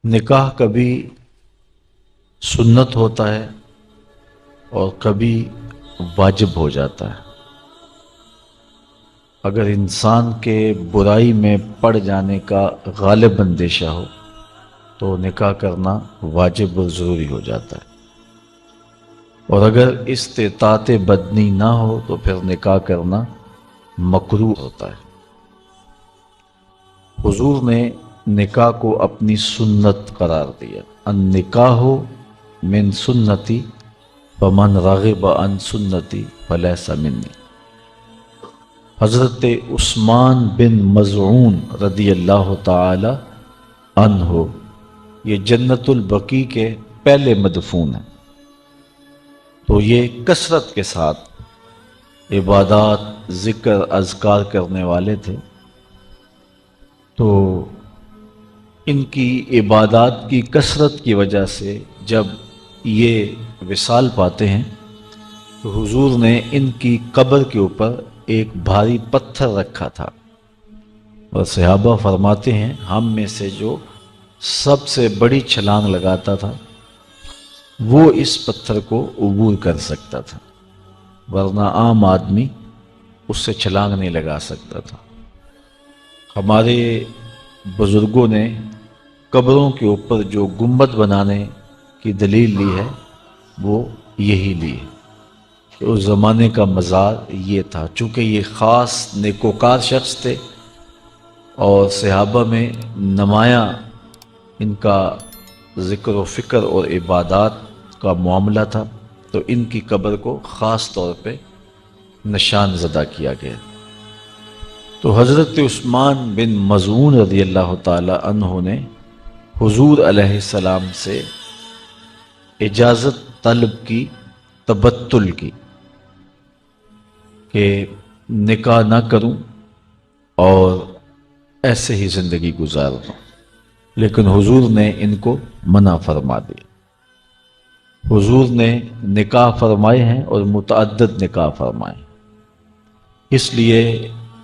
نکاح کبھی سنت ہوتا ہے اور کبھی واجب ہو جاتا ہے۔ اگر انسان کے برائی میں پڑ جانے کا غالب اندیشہ ہو تو نکاح کرنا واجب اور ضروری ہو جاتا ہے، اور اگر استطاعت بدنی نہ ہو تو پھر نکاح کرنا مکروہ ہوتا ہے۔ حضور نے نکاح کو اپنی سنت قرار دیا، النکاح من سنتی فمن رغب عن سنتی فلیس منی۔ حضرت عثمان بن مظعون رضی اللہ تعالی عنہ یہ جنت البقیع کے پہلے مدفون ہیں، تو یہ کثرت کے ساتھ عبادات، ذکر، اذکار کرنے والے تھے۔ تو ان کی عبادات کی کثرت کی وجہ سے جب یہ وصال پاتے ہیں تو حضور نے ان کی قبر کے اوپر ایک بھاری پتھر رکھا تھا، اور صحابہ فرماتے ہیں ہم میں سے جو سب سے بڑی چھلانگ لگاتا تھا وہ اس پتھر کو عبور کر سکتا تھا، ورنہ عام آدمی اس سے چھلانگ نہیں لگا سکتا تھا۔ ہمارے بزرگوں نے قبروں کے اوپر جو گنبد بنانے کی دلیل لی ہے وہ یہی لی ہے کہ اس زمانے کا مزار یہ تھا، چونکہ یہ خاص نیکوکار شخص تھے اور صحابہ میں نمایاں ان کا ذکر و فکر اور عبادات کا معاملہ تھا، تو ان کی قبر کو خاص طور پہ نشان زدہ کیا گیا۔ تو حضرت عثمان بن مظعون رضی اللہ تعالی عنہ نے حضور علیہ السلام سے اجازت طلب کی، تبتل کی، کہ نکاح نہ کروں اور ایسے ہی زندگی گزار دوں، لیکن حضور نے ان کو منع فرما دیا۔ حضور نے نکاح فرمائے ہیں اور متعدد نکاح فرمائے، اس لیے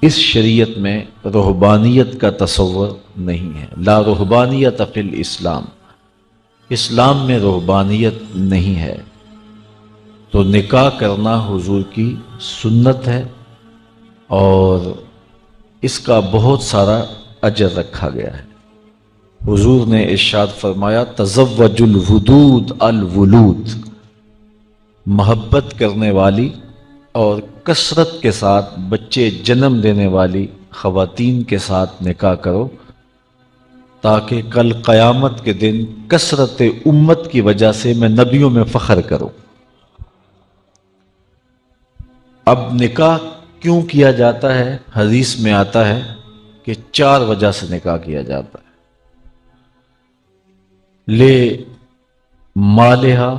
اس شریعت میں رہبانیت کا تصور نہیں ہے۔ لا رہبانیت فی الاسلام، اسلام میں رہبانیت نہیں ہے۔ تو نکاح کرنا حضور کی سنت ہے اور اس کا بہت سارا اجر رکھا گیا ہے۔ حضور نے ارشاد فرمایا تزوج الودود الولود، محبت کرنے والی اور کثرت کے ساتھ بچے جنم دینے والی خواتین کے ساتھ نکاح کرو، تاکہ کل قیامت کے دن کثرت امت کی وجہ سے میں نبیوں میں فخر کروں۔ اب نکاح کیوں کیا جاتا ہے؟ حدیث میں آتا ہے کہ 4 وجہ سے نکاح کیا جاتا ہے۔ لے مالہا،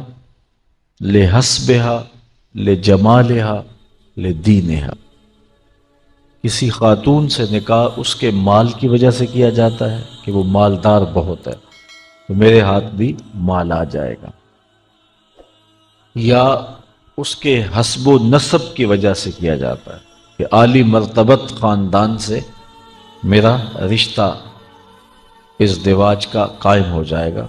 لے حسبہا، لے جمالہا، لے دینہا۔ کسی خاتون سے نکاح اس کے مال کی وجہ سے کیا جاتا ہے کہ وہ مالدار بہت ہے تو میرے ہاتھ بھی مال آ جائے گا، یا اس کے حسب و نسب کی وجہ سے کیا جاتا ہے کہ عالی مرتبت خاندان سے میرا رشتہ ازدواج کا قائم ہو جائے گا۔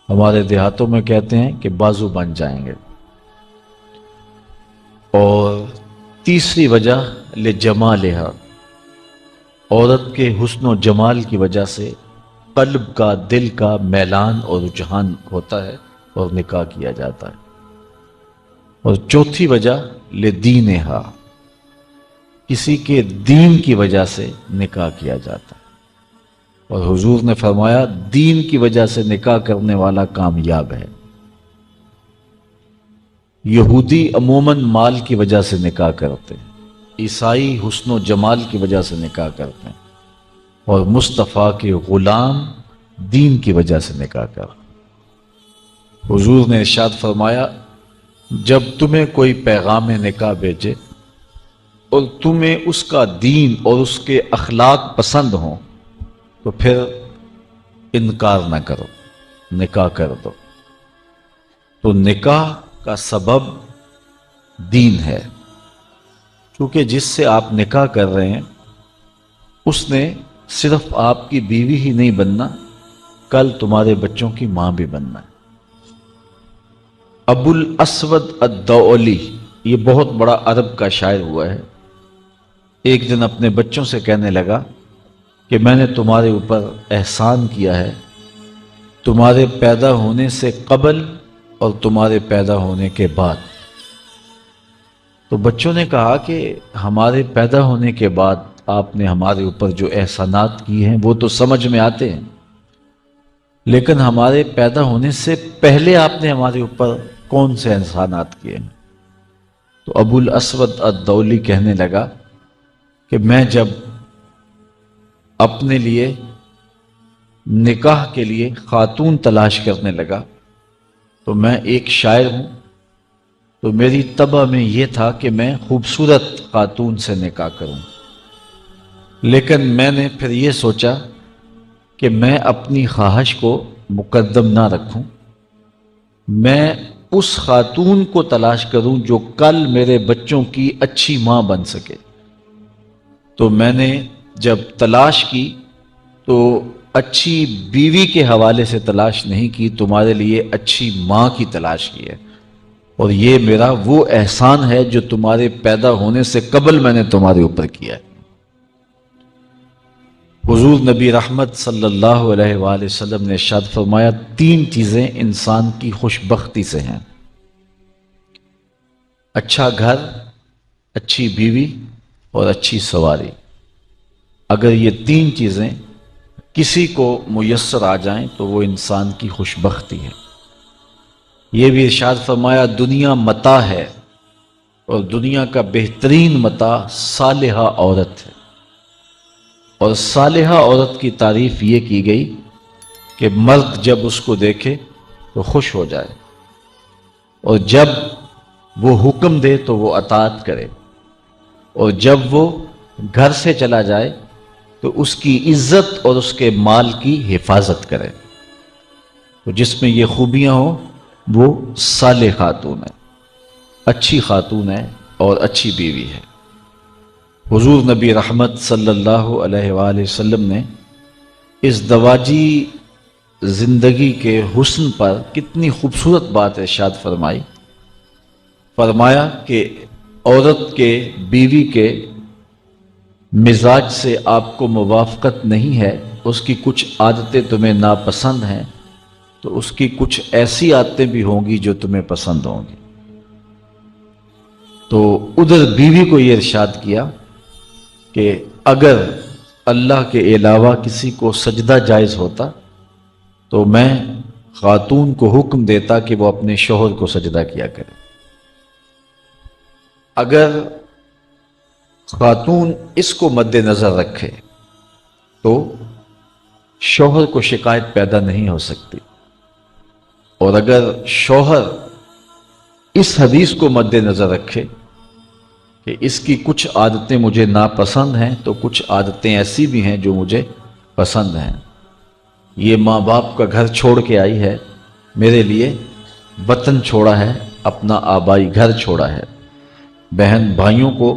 ہمارے دیہاتوں میں کہتے ہیں کہ بازو بن جائیں گے۔ اور تیسری وجہ لجمالہا، عورت کے حسن و جمال کی وجہ سے قلب کا، دل کا میلان اور رجحان ہوتا ہے اور نکاح کیا جاتا ہے۔ اور چوتھی وجہ لدینہا، کسی کے دین کی وجہ سے نکاح کیا جاتا ہے، اور حضور نے فرمایا دین کی وجہ سے نکاح کرنے والا کامیاب ہے۔ یہودی عموماً مال کی وجہ سے نکاح کرتے ہیں، عیسائی حسن و جمال کی وجہ سے نکاح کرتے ہیں، اور مصطفیٰ کے غلام دین کی وجہ سے نکاح کرتے ہیں۔ حضور نے ارشاد فرمایا جب تمہیں کوئی پیغام نکاح بھیجے اور تمہیں اس کا دین اور اس کے اخلاق پسند ہوں تو پھر انکار نہ کرو، نکاح کر دو۔ تو نکاح کا سبب دین ہے، کیونکہ جس سے آپ نکاح کر رہے ہیں اس نے صرف آپ کی بیوی ہی نہیں بننا کل تمہارے بچوں کی ماں بھی بننا ہے۔ ابو الاسود الدؤلی، یہ بہت عرب کا شاعر ہوا ہے، ایک دن اپنے بچوں سے کہنے لگا کہ میں نے تمہارے اوپر احسان کیا ہے، تمہارے پیدا ہونے سے قبل اور تمہارے پیدا ہونے کے بعد۔ تو بچوں نے کہا کہ ہمارے پیدا ہونے کے بعد آپ نے ہمارے اوپر جو احسانات کیے ہیں وہ تو سمجھ میں آتے ہیں، لیکن ہمارے پیدا ہونے سے پہلے آپ نے ہمارے اوپر کون سے احسانات کیے ہیں؟ تو ابو الاسود الدؤلی کہنے لگا کہ میں جب اپنے لیے نکاح کے لیے خاتون تلاش کرنے لگا تو میں ایک شاعر ہوں، تو میری طبع میں یہ تھا کہ میں خوبصورت خاتون سے نکاح کروں، لیکن میں نے پھر یہ سوچا کہ میں اپنی خواہش کو مقدم نہ رکھوں، میں اس خاتون کو تلاش کروں جو کل میرے بچوں کی اچھی ماں بن سکے۔ تو میں نے جب تلاش کی تو اچھی بیوی کے حوالے سے تلاش نہیں کی، تمہارے لیے اچھی ماں کی تلاش کی ہے، اور یہ میرا وہ احسان ہے جو تمہارے پیدا ہونے سے قبل میں نے تمہارے اوپر کیا ہے۔ حضور نبی رحمت صلی اللہ علیہ وآلہ وسلم نے ارشاد فرمایا، تین چیزیں انسان کی خوش بختی سے ہیں: اچھا گھر، اچھی بیوی اور اچھی سواری۔ اگر یہ تین چیزیں کسی کو میسر آ جائیں تو وہ انسان کی خوش بختی ہے۔ یہ بھی ارشاد فرمایا، دنیا متاع ہے اور دنیا کا بہترین متاع صالحہ عورت ہے، اور صالحہ عورت کی تعریف یہ کی گئی کہ مرد جب اس کو دیکھے تو خوش ہو جائے، اور جب وہ حکم دے تو وہ اطاعت کرے، اور جب وہ گھر سے چلا جائے تو اس کی عزت اور اس کے مال کی حفاظت کرے۔ تو جس میں یہ خوبیاں ہوں وہ صالح خاتون ہے، اچھی خاتون ہے اور اچھی بیوی ہے۔ حضور نبی رحمت صلی اللہ علیہ وآلہ وسلم نے اس دواجی زندگی کے حسن پر کتنی خوبصورت بات ارشاد فرمائی، فرمایا کہ عورت کے، بیوی کے مزاج سے آپ کو موافقت نہیں ہے، اس کی کچھ عادتیں تمہیں ناپسند ہیں، تو اس کی کچھ ایسی عادتیں بھی ہوں گی جو تمہیں پسند ہوں گی۔ تو ادھر بیوی کو یہ ارشاد کیا کہ اگر اللہ کے علاوہ کسی کو سجدہ جائز ہوتا تو میں خاتون کو حکم دیتا کہ وہ اپنے شوہر کو سجدہ کیا کرے۔ اگر خاتون اس کو مد نظر رکھے تو شوہر کو شکایت پیدا نہیں ہو سکتی، اور اگر شوہر اس حدیث کو مد نظر رکھے کہ اس کی کچھ عادتیں مجھے ناپسند ہیں تو کچھ عادتیں ایسی بھی ہیں جو مجھے پسند ہیں، یہ ماں باپ کا گھر چھوڑ کے آئی ہے، میرے لیے وطن چھوڑا ہے، اپنا آبائی گھر چھوڑا ہے، بہن بھائیوں کو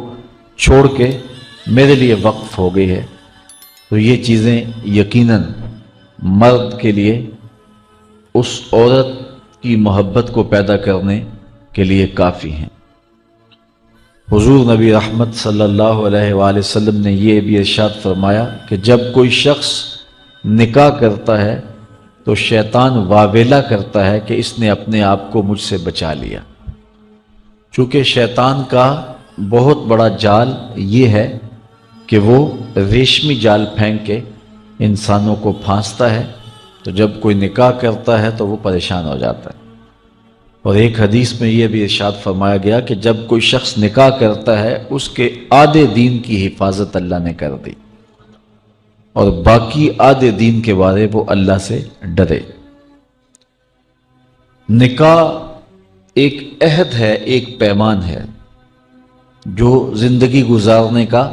چھوڑ کے میرے لیے وقف ہو گئی ہے، تو یہ چیزیں یقیناً مرد کے لیے اس عورت کی محبت کو پیدا کرنے کے لیے کافی ہیں۔ حضور نبی رحمت صلی اللہ علیہ وآلہ وسلم نے یہ بھی ارشاد فرمایا کہ جب کوئی شخص نکاح کرتا ہے تو شیطان واویلا کرتا ہے کہ اس نے اپنے آپ کو مجھ سے بچا لیا، چونکہ شیطان کا بہت بڑا جال یہ ہے کہ وہ ریشمی جال پھینک کے انسانوں کو پھانستا ہے، تو جب کوئی نکاح کرتا ہے تو وہ پریشان ہو جاتا ہے۔ اور ایک حدیث میں یہ بھی ارشاد فرمایا گیا کہ جب کوئی شخص نکاح کرتا ہے اس کے آدھے دین کی حفاظت اللہ نے کر دی، اور باقی آدھے دین کے بارے وہ اللہ سے ڈرے۔ نکاح ایک عہد ہے، ایک پیمان ہے جو زندگی گزارنے کا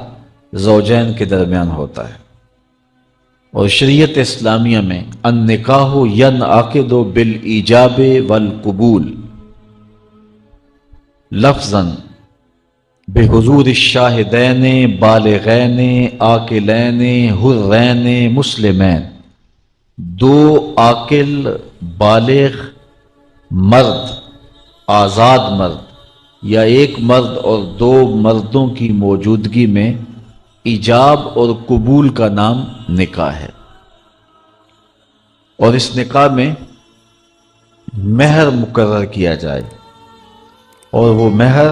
زوجین کے درمیان ہوتا ہے، اور شریعت اسلامیہ میں النکاح ینعقد بالایجاب والقبول لفظاً بحضور الشاہدین بالغین عاقلین حرین مسلمین۔ دو عاقل بالغ مرد، آزاد مرد یا ایک مرد اور دو مردوں کی موجودگی میں ایجاب اور قبول کا نام نکاح ہے۔ اور اس نکاح میں مہر مقرر کیا جائے اور وہ مہر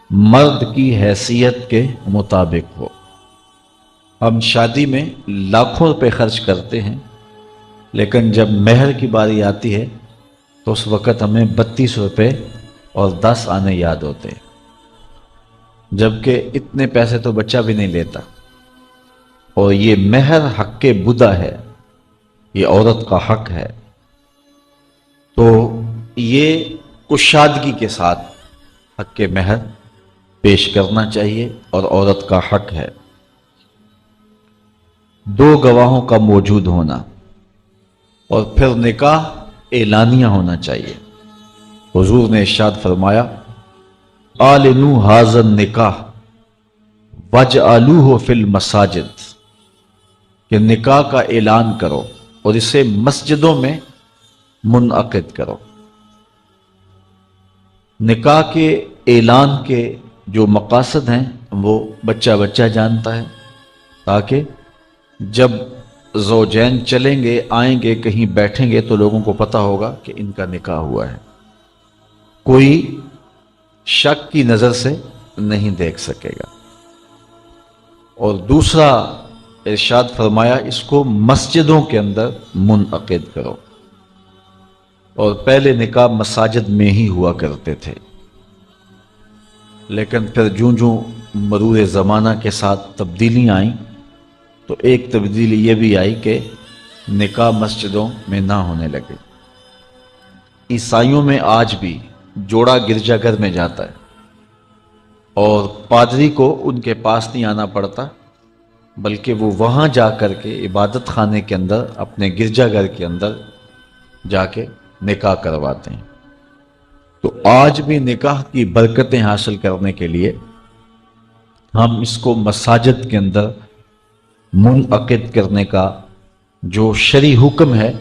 مرد کی حیثیت کے مطابق ہو۔ ہم شادی میں لاکھوں روپے خرچ کرتے ہیں، لیکن جب مہر کی باری آتی ہے تو اس وقت ہمیں 32 روپے اور 10 آنے یاد ہوتے ہیں، جبکہ اتنے پیسے تو بچہ بھی نہیں لیتا۔ اور یہ مہر حق بدا ہے، یہ عورت کا حق ہے، تو یہ کشادگی کے ساتھ حق مہر پیش کرنا چاہیے اور عورت کا حق ہے۔ دو گواہوں کا موجود ہونا اور پھر نکاح اعلانیہ ہونا چاہیے۔ حضور نے ارشاد فرمایا اعلنوا ھذا النکاح واجعلوہ فی المساجد، کہ نکاح کا اعلان کرو اور اسے مسجدوں میں منعقد کرو۔ نکاح کے اعلان کے جو مقاصد ہیں وہ بچہ بچہ جانتا ہے، تاکہ جب زوجین چلیں گے آئیں گے کہیں بیٹھیں گے تو لوگوں کو پتہ ہوگا کہ ان کا نکاح ہوا ہے، کوئی شک کی نظر سے نہیں دیکھ سکے گا۔ اور دوسرا ارشاد فرمایا اس کو مسجدوں کے اندر منعقد کرو۔ اور پہلے نکاح مساجد میں ہی ہوا کرتے تھے، لیکن پھر جوں مرور زمانہ کے ساتھ تبدیلیاں آئیں تو ایک تبدیلی یہ بھی آئی کہ نکاح مسجدوں میں نہ ہونے لگے۔ عیسائیوں میں آج بھی جوڑا گرجا گھر میں جاتا ہے اور پادری کو ان کے پاس نہیں آنا پڑتا، بلکہ وہ وہاں جا کر کے عبادت خانے کے اندر اپنے گرجا گھر کے اندر جا کے نکاح کرواتے ہیں۔ تو آج بھی نکاح کی برکتیں حاصل کرنے کے لیے ہم اس کو مساجد کے اندر منعقد کرنے کا جو شرعی حکم ہے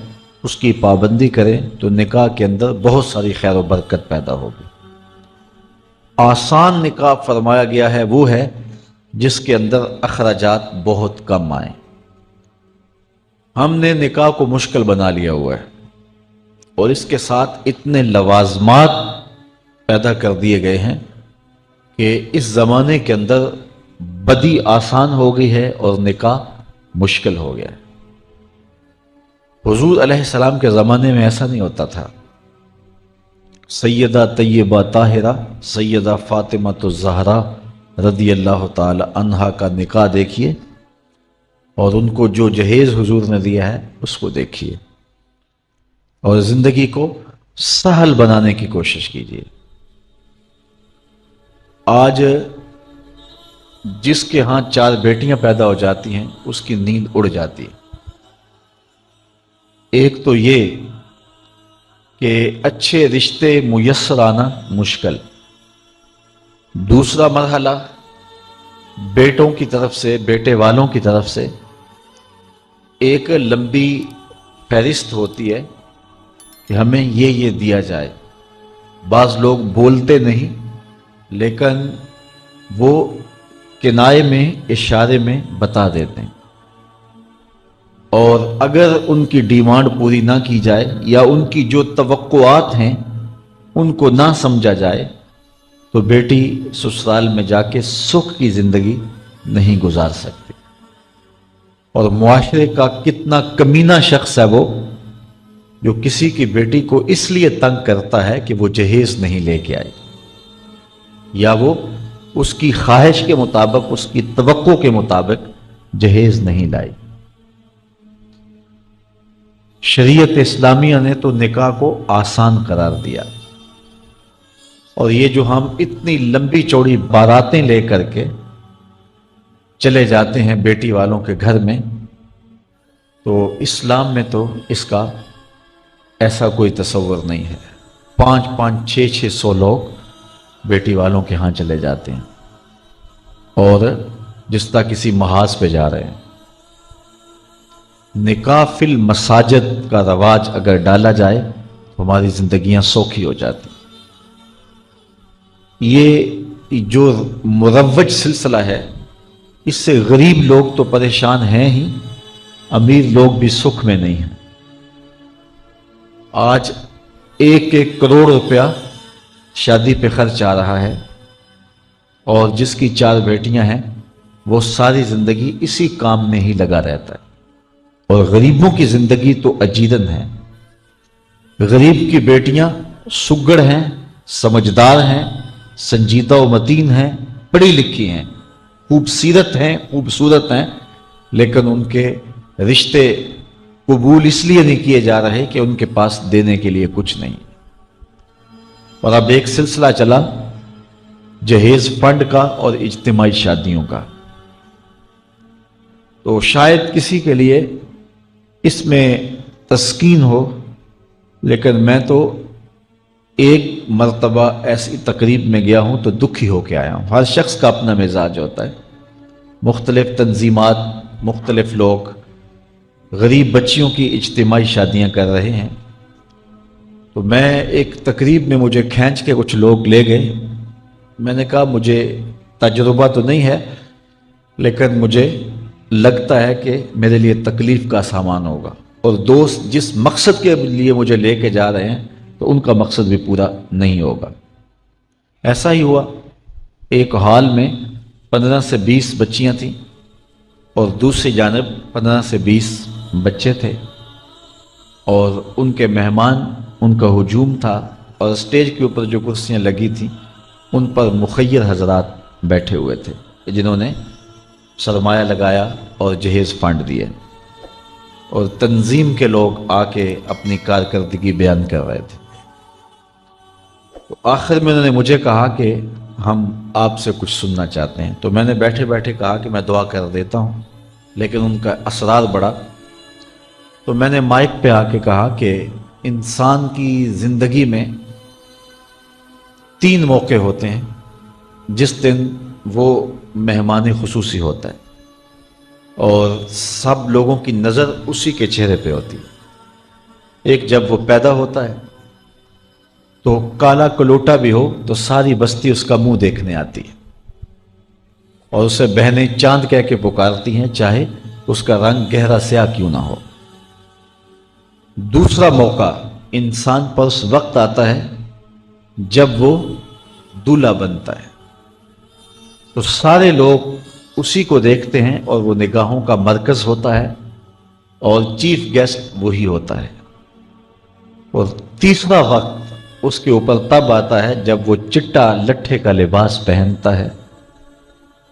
اس کی پابندی کریں تو نکاح کے اندر بہت ساری خیر و برکت پیدا ہوگی۔ آسان نکاح فرمایا گیا ہے وہ ہے جس کے اندر اخراجات بہت کم آئیں۔ ہم نے نکاح کو مشکل بنا لیا ہوا ہے اور اس کے ساتھ اتنے لوازمات پیدا کر دیے گئے ہیں کہ اس زمانے کے اندر بدی آسان ہو گئی ہے اور نکاح مشکل ہو گیا ہے۔ حضور علیہ السلام کے زمانے میں ایسا نہیں ہوتا تھا۔ سیدہ طیبہ طاہرہ سیدہ فاطمہ الزہرا رضی اللہ تعالی عنہا کا نکاح دیکھیے اور ان کو جو جہیز حضور نے دیا ہے اس کو دیکھیے اور زندگی کو سہل بنانے کی کوشش کیجیے۔ آج جس کے ہاں 4 بیٹیاں پیدا ہو جاتی ہیں اس کی نیند اڑ جاتی ہے۔ ایک تو یہ کہ اچھے رشتے میسر آنا مشکل، دوسرا مرحلہ بیٹوں کی طرف سے بیٹے والوں کی طرف سے ایک لمبی فہرست ہوتی ہے کہ ہمیں یہ دیا جائے۔ بعض لوگ بولتے نہیں لیکن وہ کنائے میں اشارے میں بتا دیتے ہیں، اور اگر ان کی ڈیمانڈ پوری نہ کی جائے یا ان کی جو توقعات ہیں ان کو نہ سمجھا جائے تو بیٹی سسرال میں جا کے سکھ کی زندگی نہیں گزار سکتی۔ اور معاشرے کا کتنا کمینہ شخص ہے وہ جو کسی کی بیٹی کو اس لیے تنگ کرتا ہے کہ وہ جہیز نہیں لے کے آئی یا وہ اس کی خواہش کے مطابق اس کی توقع کے مطابق جہیز نہیں لائی۔ شریعت اسلامیہ نے تو نکاح کو آسان قرار دیا، اور یہ جو ہم اتنی لمبی چوڑی باراتیں لے کر کے چلے جاتے ہیں بیٹی والوں کے گھر میں، تو اسلام میں تو اس کا ایسا کوئی تصور نہیں ہے۔ 500 600 لوگ بیٹی والوں کے ہاں چلے جاتے ہیں اور جس طرح کسی محاذ پہ جا رہے ہیں۔ نکاح فی المساجد کا رواج اگر ڈالا جائے تو ہماری زندگیاں سوکھی ہو جاتی. یہ جو مروج سلسلہ ہے اس سے غریب لوگ تو پریشان ہیں ہی، امیر لوگ بھی سکھ میں نہیں ہیں. آج 1 کروڑ روپیہ شادی پہ خرچ آ رہا ہے، اور جس کی 4 بیٹیاں ہیں وہ ساری زندگی اسی کام میں ہی لگا رہتا ہے. اور غریبوں کی زندگی تو اجیرن ہے. غریب کی بیٹیاں سگڑ ہیں، سمجھدار ہیں، سنجیدہ و متین ہیں، پڑھی لکھی ہیں، خوبصورت ہیں، لیکن ان کے رشتے قبول اس لیے نہیں کیے جا رہے کہ ان کے پاس دینے کے لیے کچھ نہیں. اور اب ایک سلسلہ چلا جہیز فنڈ کا اور اجتماعی شادیوں کا. تو شاید کسی کے لیے اس میں تسکین ہو، لیکن میں تو ایک مرتبہ ایسی تقریب میں گیا ہوں تو دکھی ہو کے آیا ہوں. ہر شخص کا اپنا مزاج ہوتا ہے. مختلف تنظیمات، مختلف لوگ غریب بچیوں کی اجتماعی شادیاں کر رہے ہیں. تو میں ایک تقریب میں مجھے کھینچ کے کچھ لوگ لے گئے. میں نے کہا مجھے تجربہ تو نہیں ہے، لیکن مجھے لگتا ہے کہ میرے لیے تکلیف کا سامان ہوگا، اور دوست جس مقصد کے لیے مجھے لے کے جا رہے ہیں تو ان کا مقصد بھی پورا نہیں ہوگا. ایسا ہی ہوا. ایک ہال میں 15 سے 20 بچیاں تھیں اور دوسری جانب 15 سے 20 بچے تھے، اور ان کے مہمان، ان کا ہجوم تھا، اور اسٹیج کے اوپر جو کرسیاں لگی تھیں ان پر مخیر حضرات بیٹھے ہوئے تھے جنہوں نے سرمایہ لگایا اور جہیز فنڈ دیے، اور تنظیم کے لوگ آ کے اپنی کارکردگی بیان کر رہے تھے. تو آخر میں انہوں نے مجھے کہا کہ ہم آپ سے کچھ سننا چاہتے ہیں. تو میں نے بیٹھے بیٹھے کہا کہ میں دعا کر دیتا ہوں، لیکن ان کا اسرار بڑا. تو میں نے مائک پہ آ کے کہا کہ انسان کی زندگی میں 3 موقع ہوتے ہیں جس دن وہ مہمان خصوصی ہوتا ہے، اور سب لوگوں کی نظر اسی کے چہرے پہ ہوتی ہے. ایک جب وہ پیدا ہوتا ہے تو کالا کلوٹا بھی ہو تو ساری بستی اس کا منہ دیکھنے آتی ہے، اور اسے بہنیں چاند کہہ کے پکارتی ہیں، چاہے اس کا رنگ گہرا سیاہ کیوں نہ ہو. دوسرا موقع انسان پر اس وقت آتا ہے جب وہ دولہا بنتا ہے، تو سارے لوگ اسی کو دیکھتے ہیں اور وہ نگاہوں کا مرکز ہوتا ہے، اور چیف گیسٹ وہی ہوتا ہے. اور تیسرا وقت اس کے اوپر تب آتا ہے جب وہ چٹا لٹھے کا لباس پہنتا ہے،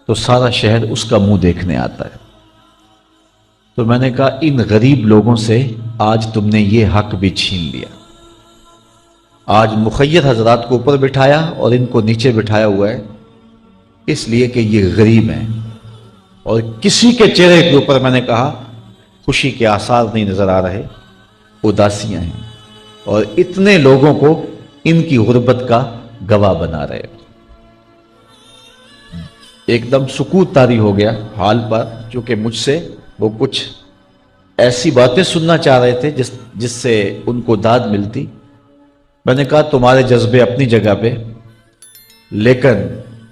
تو سارا شہر اس کا منہ دیکھنے آتا ہے. تو میں نے کہا ان غریب لوگوں سے آج تم نے یہ حق بھی چھین لیا. آج مخیر حضرات کو اوپر بٹھایا اور ان کو نیچے بٹھایا ہوا ہے، اس لیے کہ یہ غریب ہیں، اور کسی کے چہرے کے اوپر میں نے کہا خوشی کے آثار نہیں نظر آ رہے، اداسیاں ہیں، اور اتنے لوگوں کو ان کی غربت کا گواہ بنا رہے. ایک دم سکوت طاری ہو گیا حال پر، چونکہ مجھ سے وہ کچھ ایسی باتیں سننا چاہ رہے تھے جس سے ان کو داد ملتی. میں نے کہا تمہارے جذبے اپنی جگہ پہ، لیکن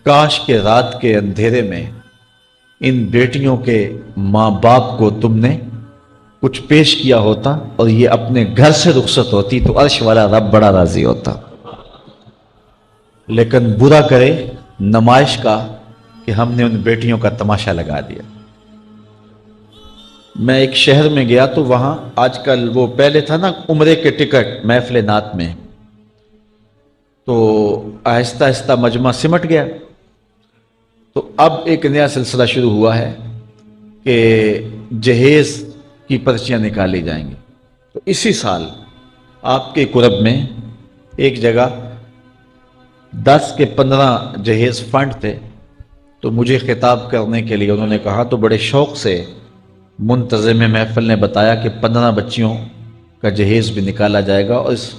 کاش کے رات کے اندھیرے میں ان بیٹیوں کے ماں باپ کو تم نے کچھ پیش کیا ہوتا اور یہ اپنے گھر سے رخصت ہوتی تو عرش والا رب بڑا راضی ہوتا. لیکن برا کرے نمائش کا کہ ہم نے ان بیٹیوں کا تماشا لگا دیا. میں ایک شہر میں گیا تو وہاں آج کل وہ پہلے تھا نا عمرے کے ٹکٹ محفل نعت میں، تو آہستہ آہستہ مجمع سمٹ گیا. تو اب ایک نیا سلسلہ شروع ہوا ہے کہ جہیز کی پرچیاں نکالی جائیں گی. تو اسی سال آپ کے قرب میں ایک جگہ 10 کے 15 جہیز فنڈ تھے. تو مجھے خطاب کرنے کے لیے انہوں نے کہا، تو بڑے شوق سے منتظم محفل نے بتایا کہ 15 بچیوں کا جہیز بھی نکالا جائے گا، اور اس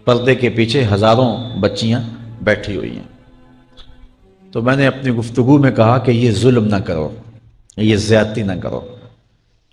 پردے کے پیچھے ہزاروں بچیاں بیٹھی ہوئی ہیں. تو میں نے اپنی گفتگو میں کہا کہ یہ ظلم نہ کرو، یہ زیادتی نہ کرو.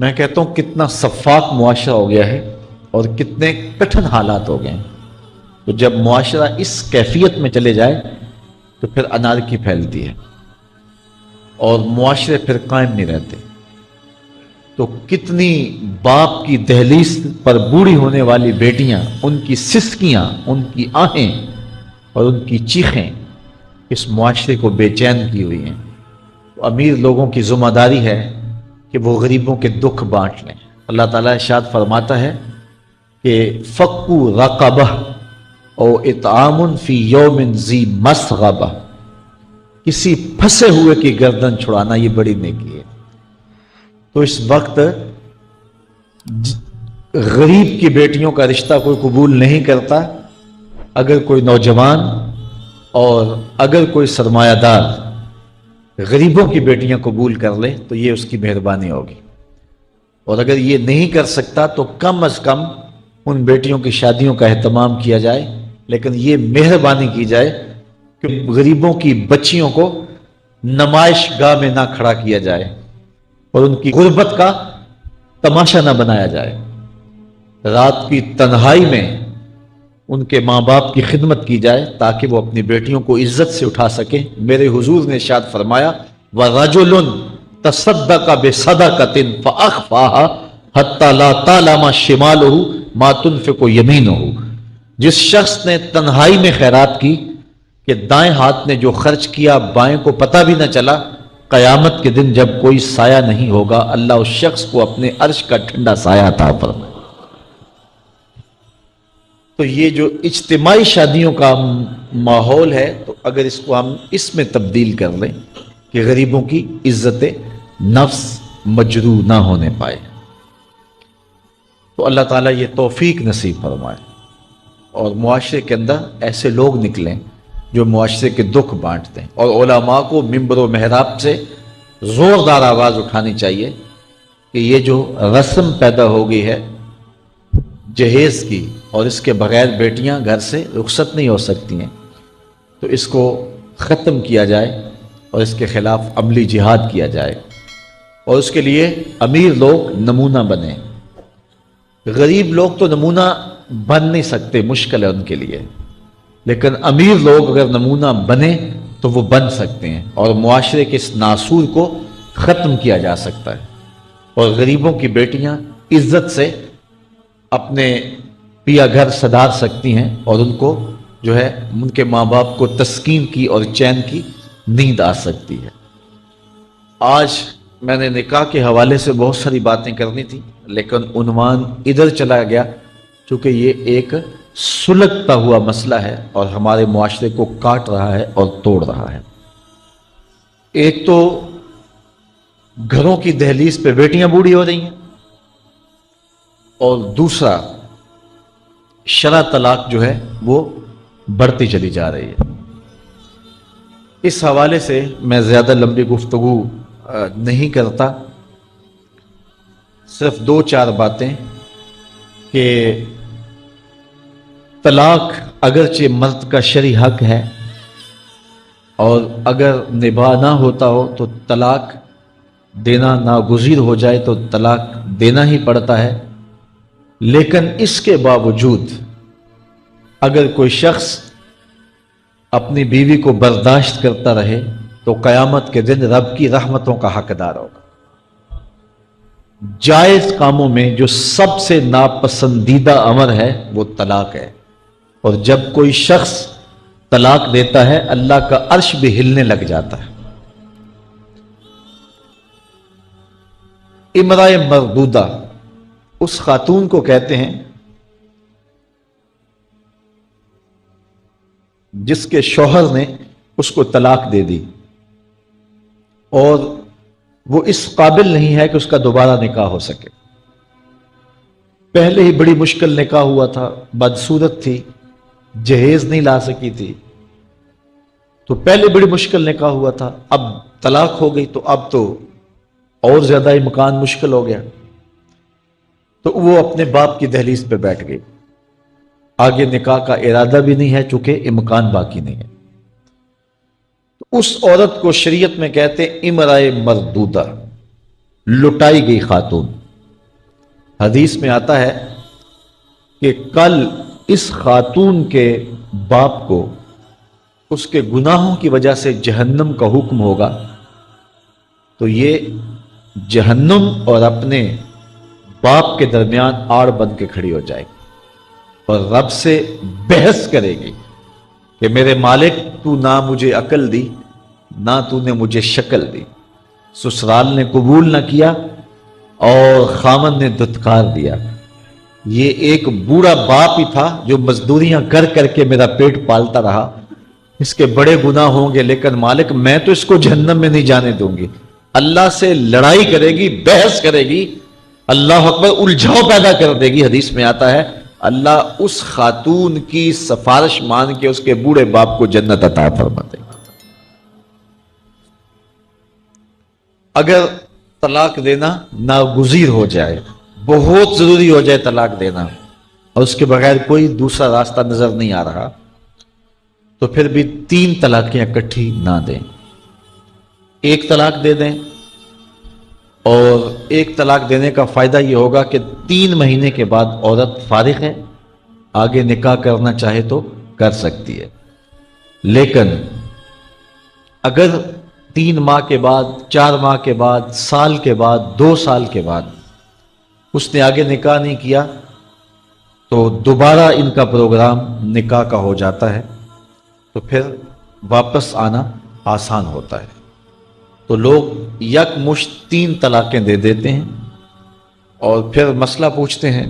میں کہتا ہوں کتنا شفاف معاشرہ ہو گیا ہے اور کتنے کٹھن حالات ہو گئے ہیں. تو جب معاشرہ اس کیفیت میں چلے جائے تو پھر انارکی پھیلتی ہے اور معاشرے پھر قائم نہیں رہتے. تو کتنی باپ کی دہلیز پر بوڑھی ہونے والی بیٹیاں، ان کی سسکیاں، ان کی آہیں اور ان کی چیخیں اس معاشرے کو بے چین کی ہوئی ہیں. تو امیر لوگوں کی ذمہ داری ہے کہ وہ غریبوں کے دکھ بانٹ لیں. اللہ تعالیٰ ارشاد فرماتا ہے کہ فکو رقبہ او اطعام فی یوم ذی مسغبہ، کسی پھنسے ہوئے کی گردن چھڑانا یہ بڑی نیکی ہے. تو اس وقت غریب کی بیٹیوں کا رشتہ کوئی قبول نہیں کرتا. اگر کوئی نوجوان اور اگر کوئی سرمایہ دار غریبوں کی بیٹیاں قبول کر لے تو یہ اس کی مہربانی ہوگی. اور اگر یہ نہیں کر سکتا تو کم از کم ان بیٹیوں کی شادیوں کا اہتمام کیا جائے، لیکن یہ مہربانی کی جائے کہ غریبوں کی بچیوں کو نمائش گاہ میں نہ کھڑا کیا جائے اور ان کی غربت کا تماشا نہ بنایا جائے. رات کی تنہائی میں ان کے ماں باپ کی خدمت کی جائے تاکہ وہ اپنی بیٹیوں کو عزت سے اٹھا سکیں. میرے حضور نے ارشاد فرمایا وَرَجُلٌ تَصَدَّقَ بِصَدَقَةٍ فَأَخْفَاهَا حَتَّى لَا تَعْلَمَ شِمَالُهُ مَا تُنْفِقُ يَمِينُهُ. جس شخص نے تنہائی میں خیرات کی کہ دائیں ہاتھ نے جو خرچ کیا بائیں کو پتہ بھی نہ چلا، قیامت کے دن جب کوئی سایہ نہیں ہوگا اللہ اس شخص کو اپنے عرش کا ٹھنڈا سایہ عطا فرمائے. تو یہ جو اجتماعی شادیوں کا ماحول ہے، تو اگر اس کو ہم اس میں تبدیل کر لیں کہ غریبوں کی عزت نفس مجروح نہ ہونے پائے، تو اللہ تعالیٰ یہ توفیق نصیب فرمائے اور معاشرے کے اندر ایسے لوگ نکلیں جو معاشرے کے دکھ بانٹتے ہیں. اور علماء کو ممبر و محراب سے زوردار آواز اٹھانی چاہیے کہ یہ جو رسم پیدا ہو گئی ہے جہیز کی اور اس کے بغیر بیٹیاں گھر سے رخصت نہیں ہو سکتی ہیں، تو اس کو ختم کیا جائے اور اس کے خلاف عملی جہاد کیا جائے. اور اس کے لیے امیر لوگ نمونہ بنیں. غریب لوگ تو نمونہ بن نہیں سکتے، مشکل ہے ان کے لیے، لیکن امیر لوگ اگر نمونہ بنے تو وہ بن سکتے ہیں اور معاشرے کے اس ناسور کو ختم کیا جا سکتا ہے. اور غریبوں کی بیٹیاں عزت سے اپنے پیا گھر سدھار سکتی ہیں اور ان کو جو ہے ان کے ماں باپ کو تسکین کی اور چین کی نیند آ سکتی ہے. آج میں نے نکاح کے حوالے سے بہت ساری باتیں کرنی تھی، لیکن عنوان ادھر چلا گیا چونکہ یہ ایک سلگتا ہوا مسئلہ ہے اور ہمارے معاشرے کو کاٹ رہا ہے اور توڑ رہا ہے. ایک تو گھروں کی دہلیز پہ بیٹیاں بوڑھی ہو رہی ہیں، اور دوسرا شرع طلاق جو ہے وہ بڑھتی چلی جا رہی ہے. اس حوالے سے میں زیادہ لمبی گفتگو نہیں کرتا، صرف دو چار باتیں کہ طلاق اگرچہ مرد کا شرعی حق ہے اور اگر نباہ نہ ہوتا ہو تو طلاق دینا ناگزیر ہو جائے تو طلاق دینا ہی پڑتا ہے. لیکن اس کے باوجود اگر کوئی شخص اپنی بیوی کو برداشت کرتا رہے تو قیامت کے دن رب کی رحمتوں کا حقدار ہوگا. جائز کاموں میں جو سب سے ناپسندیدہ امر ہے وہ طلاق ہے، اور جب کوئی شخص طلاق دیتا ہے اللہ کا عرش بھی ہلنے لگ جاتا ہے. امرأہ مردودہ اس خاتون کو کہتے ہیں جس کے شوہر نے اس کو طلاق دے دی اور وہ اس قابل نہیں ہے کہ اس کا دوبارہ نکاح ہو سکے. پہلے ہی بڑی مشکل نکاح ہوا تھا، بدصورت تھی، جہیز نہیں لا سکی تھی، تو پہلے بڑی مشکل نکاح ہوا تھا، اب طلاق ہو گئی تو اب تو اور زیادہ امکان مشکل ہو گیا. تو وہ اپنے باپ کی دہلیز پہ بیٹھ گئی، آگے نکاح کا ارادہ بھی نہیں ہے چونکہ امکان باقی نہیں ہے. تو اس عورت کو شریعت میں کہتے امرأہ مردودہ، لٹائی گئی خاتون. حدیث میں آتا ہے کہ کل اس خاتون کے باپ کو اس کے گناہوں کی وجہ سے جہنم کا حکم ہوگا، تو یہ جہنم اور اپنے باپ کے درمیان آڑ بن کے کھڑی ہو جائے گی اور رب سے بحث کرے گی کہ میرے مالک تو نہ مجھے عقل دی نہ تو نے مجھے شکل دی، سسرال نے قبول نہ کیا اور خامن نے دھتکار دیا۔ یہ ایک بوڑھا باپ ہی تھا جو مزدوریاں کر کر کے میرا پیٹ پالتا رہا، اس کے بڑے گناہ ہوں گے لیکن مالک میں تو اس کو جہنم میں نہیں جانے دوں گی۔ اللہ سے لڑائی کرے گی، بحث کرے گی، اللہ اکبر، الجھاؤ پیدا کر دے گی۔ حدیث میں آتا ہے اللہ اس خاتون کی سفارش مان کے اس کے بوڑھے باپ کو جنت عطا فرما دے گا۔ اگر طلاق دینا ناگزیر ہو جائے، بہت ضروری ہو جائے طلاق دینا، اور اس کے بغیر کوئی دوسرا راستہ نظر نہیں آ رہا، تو پھر بھی 3 طلاقیں اکٹھی نہ دیں، 1 طلاق دے دیں۔ اور 1 طلاق دینے کا فائدہ یہ ہوگا کہ 3 مہینے کے بعد عورت فارغ ہے، آگے نکاح کرنا چاہے تو کر سکتی ہے۔ لیکن اگر 3 ماہ کے بعد، 4 ماہ کے بعد، سال کے بعد، 2 سال کے بعد اس نے آگے نکاح نہیں کیا تو دوبارہ ان کا پروگرام نکاح کا ہو جاتا ہے، تو پھر واپس آنا آسان ہوتا ہے۔ تو لوگ یک مشت 3 طلاقیں دے دیتے ہیں اور پھر مسئلہ پوچھتے ہیں،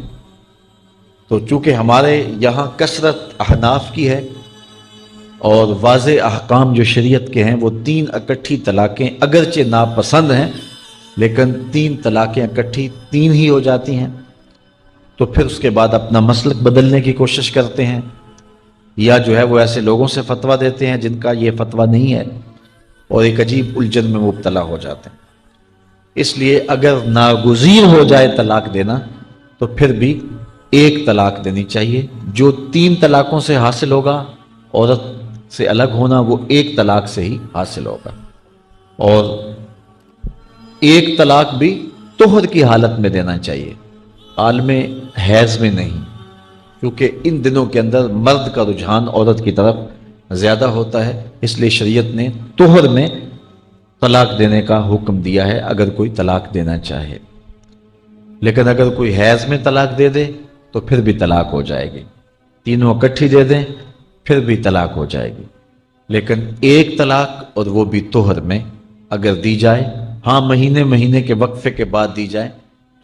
تو چونکہ ہمارے یہاں کثرت احناف کی ہے اور واضح احکام جو شریعت کے ہیں وہ 3 اکٹھی طلاقیں اگرچہ ناپسند ہیں لیکن 3 طلاقیں اکٹھی 3 ہی ہو جاتی ہیں، تو پھر اس کے بعد اپنا مسلک بدلنے کی کوشش کرتے ہیں، یا جو ہے وہ ایسے لوگوں سے فتویٰ دیتے ہیں جن کا یہ فتویٰ نہیں ہے، اور ایک عجیب الجھن میں مبتلا ہو جاتے ہیں۔ اس لیے اگر ناگزیر ہو جائے طلاق دینا تو پھر بھی 1 طلاق دینی چاہیے۔ جو 3 طلاقوں سے حاصل ہوگا، عورت سے الگ ہونا، وہ 1 طلاق سے ہی حاصل ہوگا، اور 1 طلاق بھی طہر کی حالت میں دینا چاہیے، عالم حیض میں نہیں، کیونکہ ان دنوں کے اندر مرد کا رجحان عورت کی طرف زیادہ ہوتا ہے، اس لیے شریعت نے طہر میں طلاق دینے کا حکم دیا ہے اگر کوئی طلاق دینا چاہے۔ لیکن اگر کوئی حیض میں طلاق دے دے تو پھر بھی طلاق ہو جائے گی، تینوں اکٹھی دے دیں پھر بھی طلاق ہو جائے گی۔ لیکن 1 طلاق اور وہ بھی طہر میں اگر دی جائے، ہاں مہینے کے وقفے کے بعد دی جائے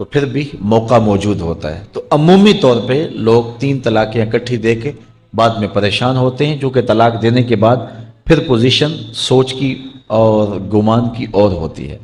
تو پھر بھی موقع موجود ہوتا ہے۔ تو عمومی طور پہ لوگ 3 طلاقیں اکٹھی دے کے بعد میں پریشان ہوتے ہیں، چونکہ طلاق دینے کے بعد پھر پوزیشن سوچ کی اور گمان کی اور ہوتی ہے۔